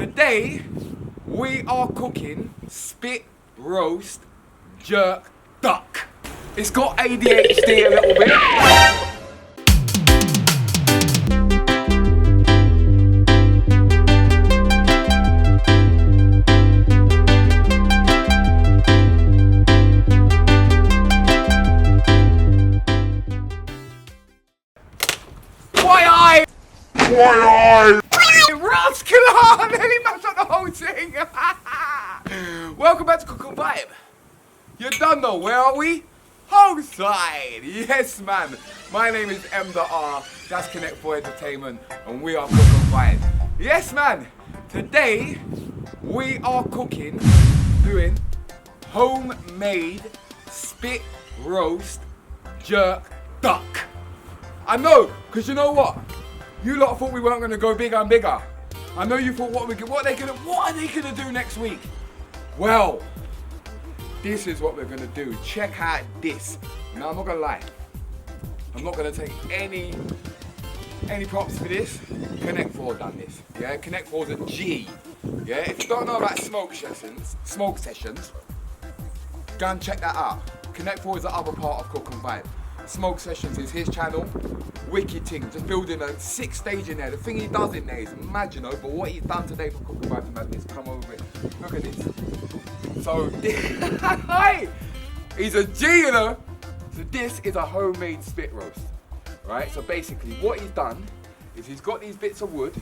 Today, we are cooking spit roast jerk duck. It's got ADHD a little bit. Woooi! Rascal! I nearly mashed up the whole thing! Welcome back to Cook and Vibe. You done though, where are we? Homeside! Yes, man. My name is M.R. That's Connect for Entertainment, and we are Cook and Vibe. Yes, man. Today, we are doing homemade spit roast jerk duck. I know, because you know what? You lot thought we weren't going to go bigger and bigger. I know you thought, what are they going to do next week? Well, this is what we're going to do. Check out this. Now, I'm not going to lie. I'm not going to take any props for this. Connect 4 done this. Yeah, Connect 4's a G. Yeah, if you don't know about smoke sessions, go and check that out. Connect 4 is the other part of Cook and Vibe. Smoke Sessions is his channel. Wicked thing, just building a 6 stage in there. The thing he does in there is mad, you know, but what he's done today for Cook and Vibe Madness, come over it. Look at this. So, he's a G, you know. So this is a homemade spit roast, right? So basically what he's done is he's got these bits of wood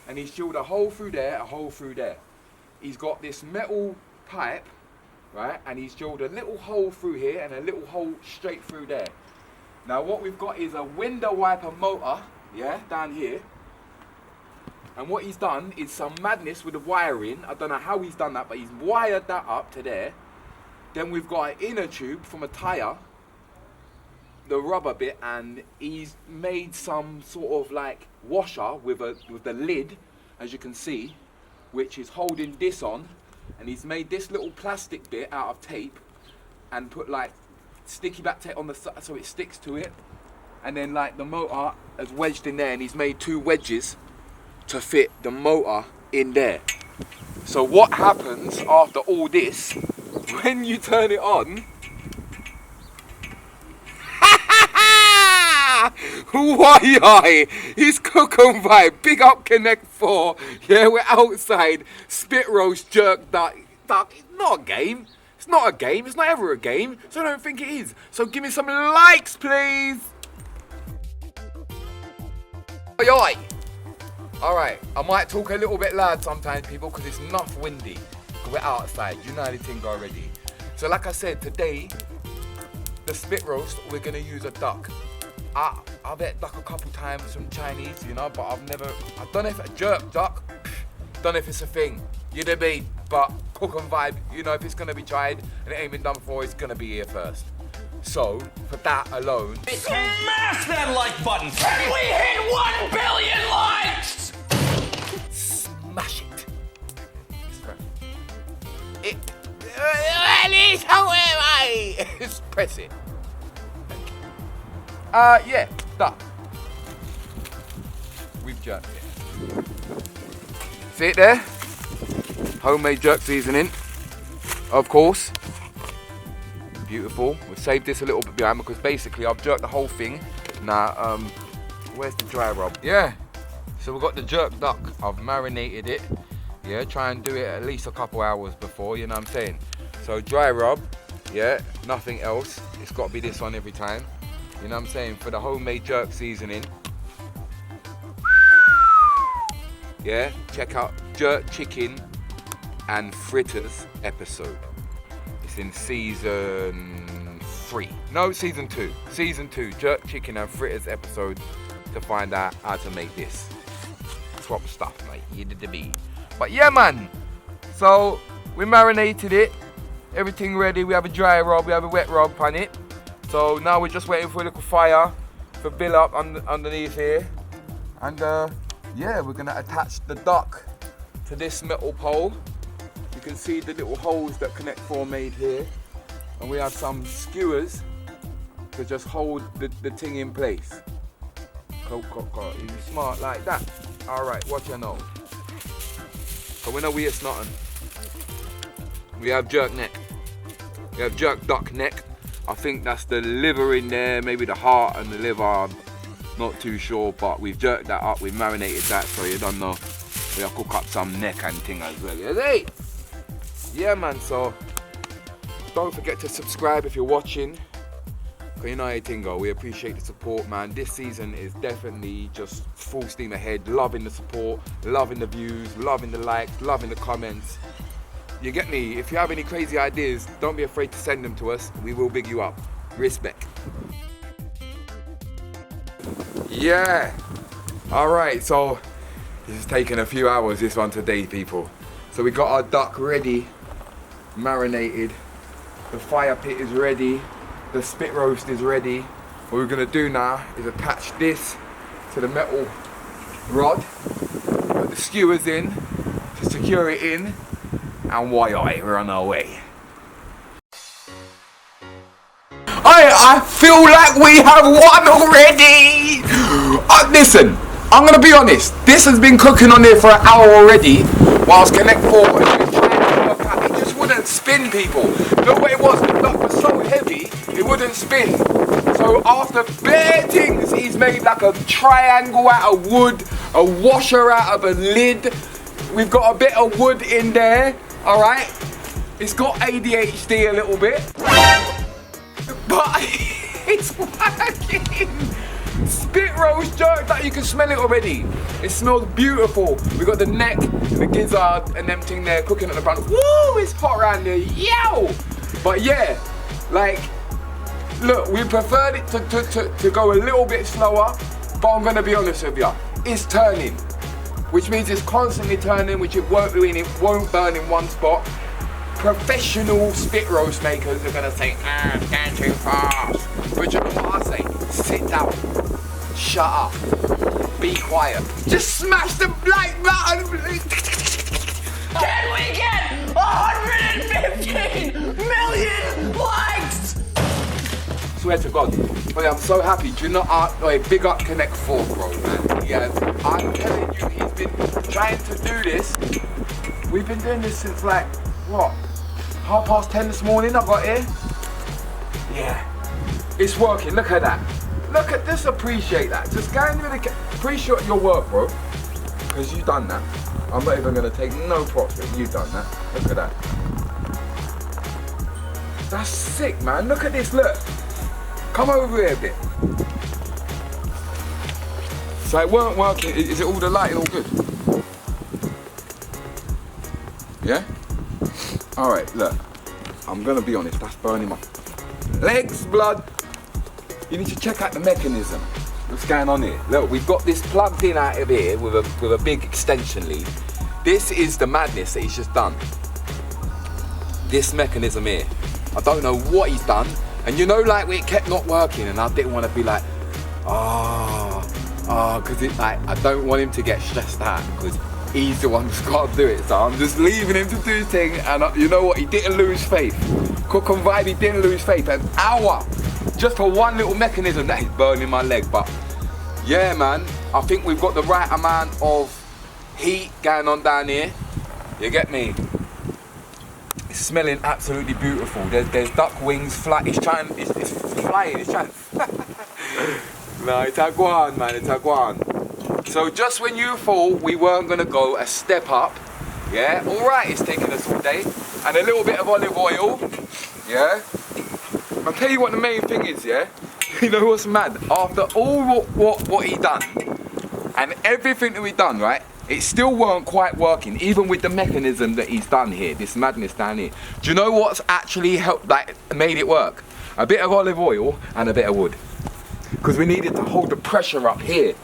and he's chilled a hole through there, a hole through there. He's got this metal pipe, right? And he's drilled a little hole through here and a little hole straight through there. Now what we've got is a window wiper motor, yeah, down here. And what he's done is some madness with the wiring. I don't know how he's done that, but he's wired that up to there. Then we've got an inner tube from a tyre, the rubber bit, and he's made some sort of like washer with the lid, as you can see, which is holding this on. And he's made this little plastic bit out of tape and put like sticky back tape on the side so it sticks to it, and then like the motor is wedged in there, and he's made 2 wedges to fit the motor in there. So what happens after all this, when you turn it on, woooi! It's Cook and Vibe, big up Connect 4, yeah, we're outside, spit roast jerk duck. It's not a game. It's not a game, it's not ever a game, so I don't think it is. So give me some likes, please. Woooi! Alright, I might talk a little bit loud sometimes, people, because it's enough windy. Because we're outside, you know how the thing already. So like I said, today, the spit roast, we're going to use a duck. I've ate duck a couple times from Chinese, you know, but I don't know if it's a jerk duck. Don't know if it's a thing. You know what I mean? But Cook and Vibe, you know, if it's gonna be tried and it ain't been done before, it's gonna be here first. So, for that alone, smash that like button! And we hit 1 billion likes! Smash it. Just press it. Yeah, duck. We've jerked it. See it there? Homemade jerk seasoning, of course. Beautiful. We've saved this a little bit behind because basically I've jerked the whole thing. Now, where's the dry rub? Yeah. So we've got the jerk duck. I've marinated it. Yeah, try and do it at least a couple hours before, you know what I'm saying? So dry rub, yeah, nothing else. It's got to be this one every time. You know what I'm saying? For the homemade jerk seasoning. Yeah, check out Jerk Chicken and Fritters episode. It's in season 3. No, season 2. Season 2, Jerk Chicken and Fritters episode to find out how to make this. Swap stuff, mate. You did the bee. But yeah, man. So, we marinated it. Everything ready. We have a dry rub, we have a wet rub on it. So now we're just waiting for a little fire for Bill up underneath here. And yeah, we're gonna attach the duck to this metal pole. You can see the little holes that Connect 4 made here. And we have some skewers to just hold the thing in place. He's smart like that. All right, what you know? So we know we it's nothing. We have jerk neck. We have jerk duck neck. I think that's the liver in there, maybe the heart and the liver. Not too sure, but we've jerked that up, we've marinated that, so you don't know. We'll cook up some neck and thing as well. Hey! Yeah, man, so don't forget to subscribe if you're watching. Cause you know how thing go. We appreciate the support, man. This season is definitely just full steam ahead. Loving the support, loving the views, loving the likes, loving the comments. You get me? If you have any crazy ideas, don't be afraid to send them to us. We will big you up. Respect. Yeah. All right, so this is taking a few hours, this one today, people. So we got our duck ready, marinated. The fire pit is ready. The spit roast is ready. What we're gonna do now is attach this to the metal rod, put the skewers in to secure it in, and woooi, we're on our way. I feel like we have won already! Listen, I'm gonna be honest, this has been cooking on there for an hour already, whilst Connect 4 has been trying to work out. It just wouldn't spin, people. Look what it was, the duck was so heavy, it wouldn't spin. So after bare things, he's made like a triangle out of wood, a washer out of a lid. We've got a bit of wood in there, alright? It's got ADHD a little bit, but it's working. Spit roast jerk, that you can smell it already. It smells beautiful. We got the neck, the gizzard, and them thing there cooking at the front. Woo, it's hot around there, yow! But yeah, like, look, we preferred it to go a little bit slower, but I'm gonna be honest with you, it's turning, which means it's constantly turning, which it won't burn in one spot. Professional spit roast makers are gonna say, it's going too fast. But you know what I say? Sit down, shut up, be quiet. Just smash the like button. Can we get 115 million likes? Swear to God. Oh yeah, I'm so happy. Do you know, big up Connect 4, bro, man. Yeah, I'm telling you, he's been trying to do this. We've been doing this since like, what? 10:30 this morning I got here. Yeah, it's working. Look at that. Look at this. Appreciate that. Just go and really appreciate your work, bro. Because you done that. I'm not even gonna take no props for it. You done that. Look at that. That's sick, man. Look at this. Look. Come over here a bit. So it weren't working. Is it all the lighting all good? Yeah? Alright, look. I'm gonna be honest, that's burning my legs, blood. You need to check out the mechanism. What's going on here? Look, we've got this plugged in out of here with a big extension lead. This is the madness that he's just done. This mechanism here. I don't know what he's done. And you know, like, it kept not working, and I didn't want to be like, because it, like, I don't want him to get stressed out, because he's the one who's got to do it. So I'm just leaving him to do his thing, and you know what? He didn't lose faith. Cook and Vibe, he didn't lose faith. An hour just for one little mechanism that is burning my leg. But yeah, man, I think we've got the right amount of heat going on down here. You get me? It's smelling absolutely beautiful. There's duck wings fly. It's flying. It's trying. No, it's a guan, man. It's a guan. So just when you thought we weren't gonna go a step up, yeah. All right, it's taking us all day, and a little bit of olive oil, yeah. I'll tell you what the main thing is, yeah. You know what's mad? After all what he done, and everything that we done, right? It still weren't quite working, even with the mechanism that he's done here, this madness down here. Do you know what's actually helped, like, made it work? A bit of olive oil and a bit of wood. Because we needed to hold the pressure up here.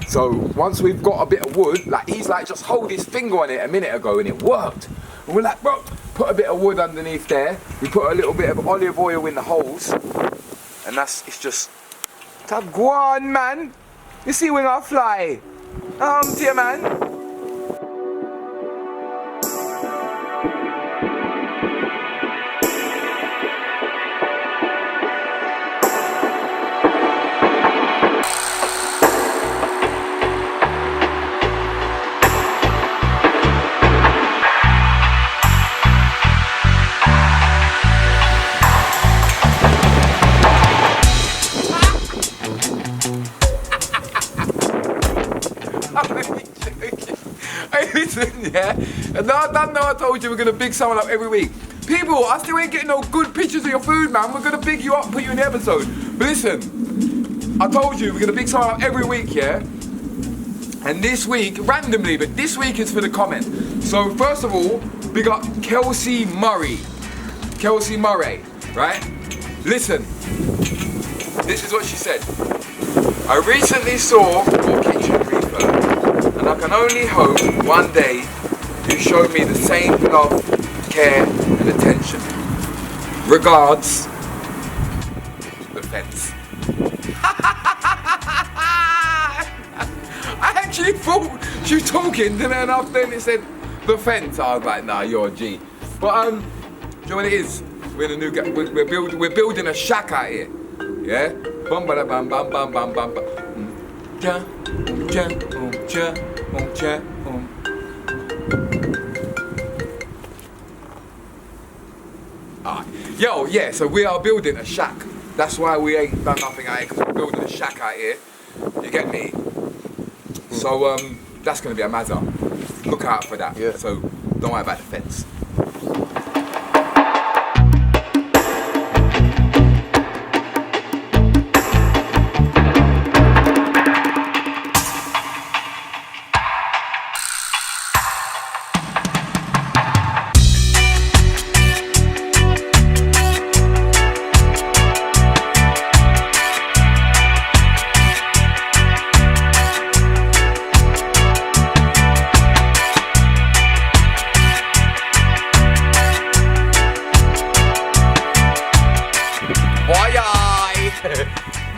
So once we've got a bit of wood, like, he's like, just hold his finger on it a minute ago and it worked. And we're like, bro, put a bit of wood underneath there. We put a little bit of olive oil in the holes. And it's just, go on, man. You see when I fly? Dear man. Hey, listen, yeah. And I told you we're gonna big someone up every week. People, I still ain't getting no good pictures of your food, man. We're gonna big you up, put you in the episode. But listen, I told you we're gonna big someone up every week, yeah. And this week, randomly, but this week is for the comment. So first of all, big up Kelsey Murray, right? Listen, this is what she said. I recently saw your kitchen refurb, and I can only hope one day you show me the same love, care, and attention. Regards, the fence. I actually thought she was talking, and then it said the fence. I was like, nah, you're a G. But you know what it is? We're in a new. We're building a shack out here. Yeah. Bum ba da bum bum bum bum bum bum. Ja, ja, ja, ja. Alright. Yo, yeah. So we are building a shack. That's why we ain't done nothing out here, because we're building a shack out here. You get me? So that's gonna be a mazza. Look out for that. Yeah. So don't worry about the fence.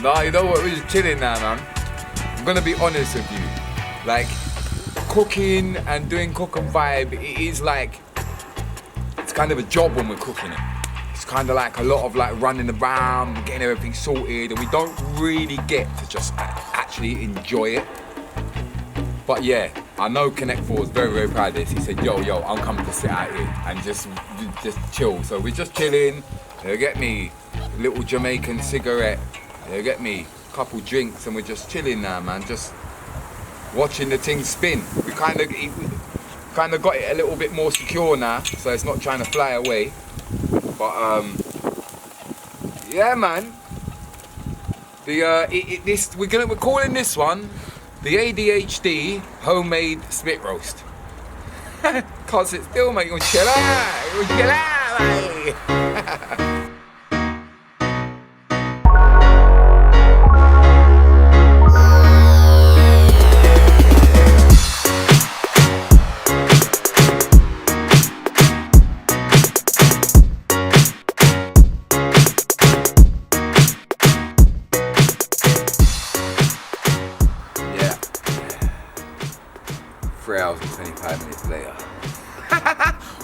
No, you know what? We're just chilling now, man. I'm gonna be honest with you. Like, cooking and doing cook and vibe, it is like, it's kind of a job when we're cooking it. It's kind of like a lot of like running around, getting everything sorted, and we don't really get to just actually enjoy it. But yeah, I know Connect 4 is very, very proud of this. He said, yo, I'm coming to sit out here and just chill. So we're just chilling, you get me? Little Jamaican cigarette, you get me? Couple drinks, and we're just chilling now, man. Just watching the thing spin. We kind of got it a little bit more secure now, so it's not trying to fly away. But yeah, man. We're calling this one the ADHD homemade spit roast. Cause it's still, mate. You chill out, mate. Yeah. 3 hours and 25 minutes later.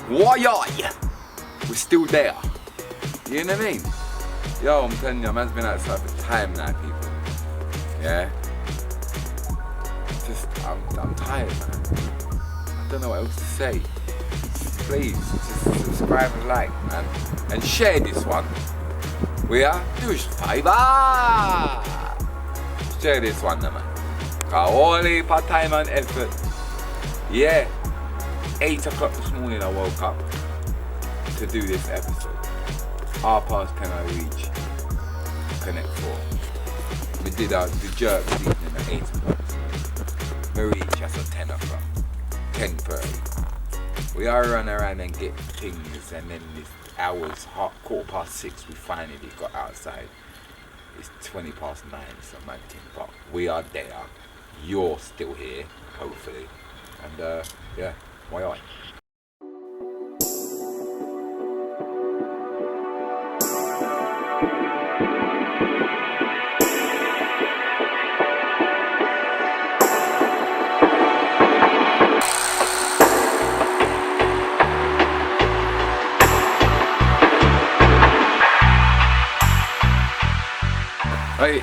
Woooi! We're still there. You know what I mean? Yo, I'm telling you, man's been outside for time now, people. Yeah? I'm tired, man. I don't know what else to say. Please, just subscribe and like, man. And share this one. We are Douche Fiber! Share this one, man. Only part time and effort. Yeah. 8 o'clock this morning I woke up to do this episode. 10:30 I reach Connect 4. We did the jerk this evening at 8 o'clock. We reach at 10 o'clock. 10:30. We are run around and get things, and then this hours, 6:15 we finally got outside. It's 9:20, so man, but we are there. You're still here, hopefully. And yeah, woooi.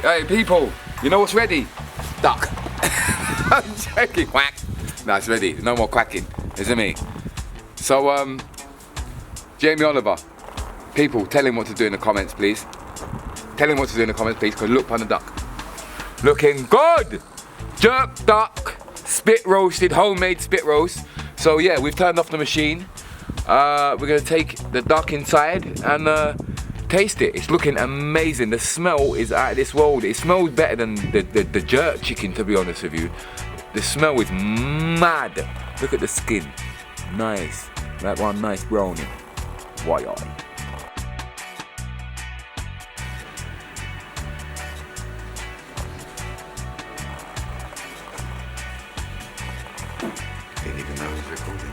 Hey people, you know what's ready? Duck. I'm joking, quack. No, it's ready. No more quacking. Is it me? So, Jamie Oliver, people, tell him what to do in the comments, please. Tell him what to do in the comments, please, because look on the duck. Looking good. Jerk duck. Spit spit roasted, homemade spit roast. So yeah, we've turned off the machine. We're gonna take the duck inside and taste it. It's looking amazing. The smell is out of this world. It smells better than the jerk chicken, to be honest with you. The smell is mad. Look at the skin. Nice. That one nice browning. Why didn't even know he was recording.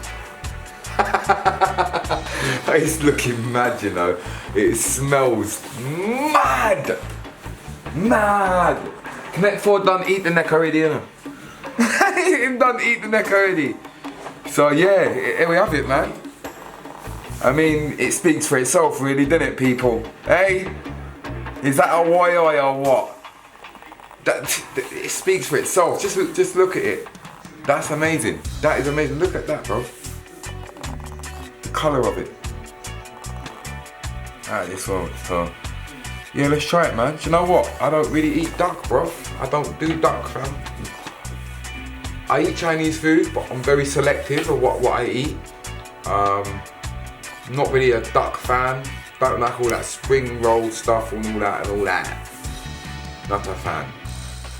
It's looking mad, you know. It smells mad. Mad. Connect 4 done eat the neck already, you know. Him done eat the neck already. So yeah, here we have it, man. I mean, it speaks for itself, really, doesn't it, people? Hey, is that a woooi or what? It speaks for itself. Just look at it. That's amazing. That is amazing. Look at that, bro. The colour of it. Alright, this one. So yeah, let's try it, man. Do you know what? I don't really eat duck, bro. I don't do duck, fam. I eat Chinese food, but I'm very selective of what I eat. Not really a duck fan. Don't like all that spring roll stuff and all that. Not a fan.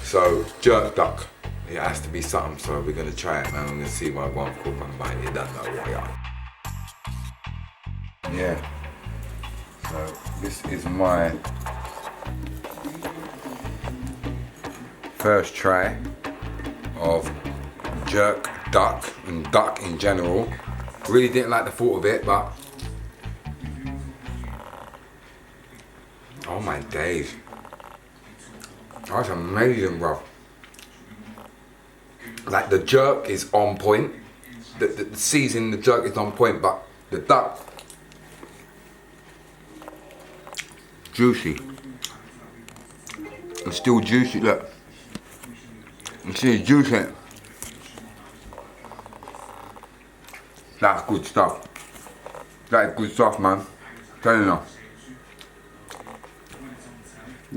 So jerk duck. It has to be something. So we're gonna try it, man. I'm gonna see what one cook on bite. It doesn't know what I am. Yeah. So this is my first try of jerk duck and duck in general. Really didn't like the thought of it, but oh my days, that's amazing, bro. Like the jerk is on point, the seasoning, the jerk is on point, but the duck, juicy. It's still juicy, look. You see it's juicy. That's good stuff. That is good stuff, man. Telling you.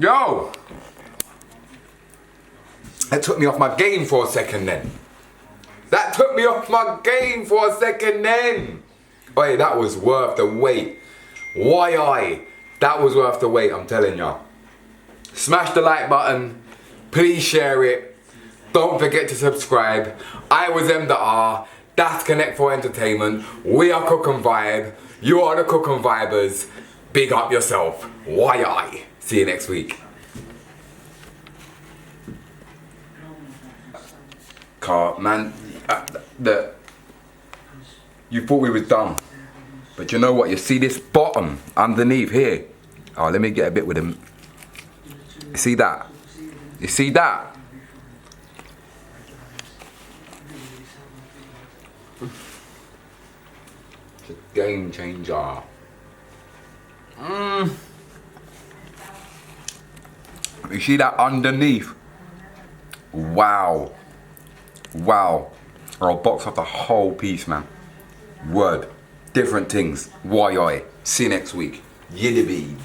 Yo! That took me off my game for a second then. That took me off my game for a second then. Wait, that was worth the wait. Woooi. That was worth the wait, I'm telling ya. Smash the like button. Please share it. Don't forget to subscribe. I was M.R. That's Connect 4 Entertainment. We are Cook and Vibe. You are the Cook and Vibers. Big up yourself. Woooi. See you next week. Car, man, you thought we was done. But you know what? You see this bottom underneath here? Oh, let me get a bit with him. You see that? You see that? It's a game changer. You see that underneath? Wow. Wow. I'll box off the whole piece, man. Word. Different things. Woooi. See you next week. Yiddy bee.